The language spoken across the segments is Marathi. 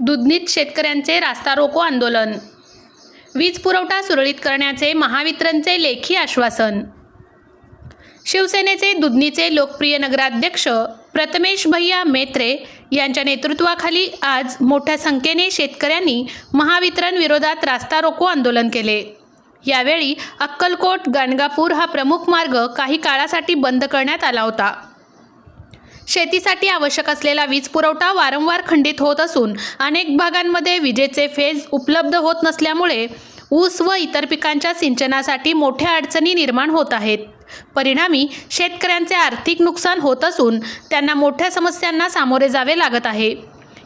दुधनीत शेतकऱ्यांचे रास्ता रोको आंदोलन. वीज पुरवठा सुरळीत करण्याचे महावितरणचे लेखी आश्वासन. शिवसेनेचे दुधनीचे लोकप्रिय नगराध्यक्ष प्रथमेश भैया मेत्रे यांच्या नेतृत्वाखाली आज मोठ्या संख्येने शेतकऱ्यांनी महावितरण विरोधात रास्ता रोको आंदोलन केले. यावेळी अक्कलकोट गाणगापूर हा प्रमुख मार्ग काही काळासाठी बंद करण्यात आला होता. शेतीसाठी आवश्यक असलेला वीज पुरवठा वारंवार खंडित होत असून अनेक भागांमध्ये विजेचे फेज उपलब्ध होत नसल्यामुळे ऊस व इतर पिकांच्या सिंचनासाठी मोठ्या अडचणी निर्माण होत आहेत. परिणामी शेतकऱ्यांचे आर्थिक नुकसान होत असून त्यांना मोठ्या समस्यांना सामोरे जावे लागत आहे.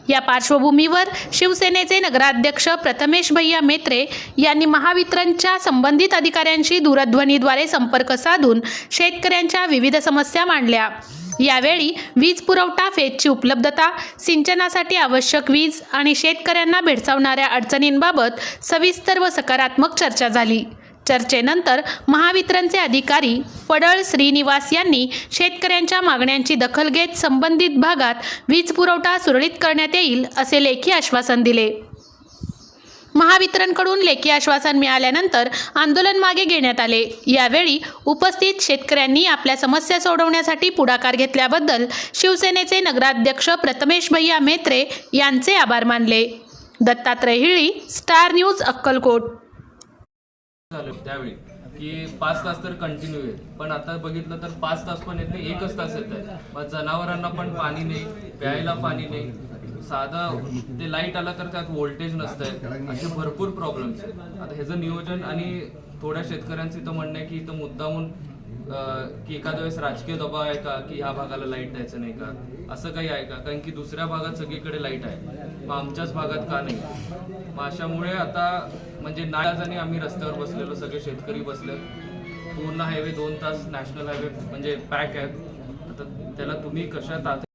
या पार्श्वभूमीवर शिवसेनेचे नगराध्यक्ष प्रथमेश भैया मेत्रे यांनी महावितरणच्या संबंधित अधिकाऱ्यांशी दूरध्वनीद्वारे संपर्क साधून शेतकऱ्यांच्या विविध समस्या मांडल्या. यावेळी वीज पुरवठा, फेजची उपलब्धता, सिंचनासाठी आवश्यक वीज आणि शेतकऱ्यांना भेडसावणाऱ्या अडचणींबाबत सविस्तर व सकारात्मक चर्चा झाली. चर्चेनंतर महावितरणचे अधिकारी पडळ श्रीनिवास यांनी शेतकऱ्यांच्या मागण्यांची दखल घेत संबंधित भागात वीज पुरवठा सुरळीत करण्यात येईल असे लेखी आश्वासन दिले. महावितरणकडून लेखी आश्वासन मिळाल्यानंतर आंदोलन मागे घेण्यात आले. यावेळी उपस्थित शेतकऱ्यांनी आपल्या समस्या सोडवण्यासाठी पुढाकार घेतल्याबद्दल शिवसेनेचे नगराध्यक्ष प्रथमेश भैया मेत्रे यांचे आभार मानले. Dattatray Hili, Star News, Akkalkot. झालं त्यावेळी की 5 तास तर कंटिन्यू आहे, पण आता बघितलं तर 5 तास पण येत नाही, 1च तास येत आहे. मग जनावरांना पण पाणी नाही, प्यायला पाणी नाही, साधं ते लाईट आला तर त्यात व्होल्टेज नसतंय, असे भरपूर प्रॉब्लेम्स आहेत. आता ह्याचं नियोजन आणि थोड्या शेतकऱ्यांचं इथं म्हणणं आहे की इथं मुद्दामून की एखाद्या वेळेस राजकीय दबाव आहे का की ह्या भागाला लाईट द्यायचं नाही का, असं काही आहे का? कारण की दुसऱ्या भागात सगळीकडे लाईट आहे, मग आमच्याच भागात का नाही? मग अशामुळे आता म्हणजे नाराजाने आम्ही रस्त्यावर बसलेलो, सगळे शेतकरी बसले. पूर्ण हायवे 2 तास नॅशनल हायवे म्हणजे पॅक आहे. आता त्याला तुम्ही कशा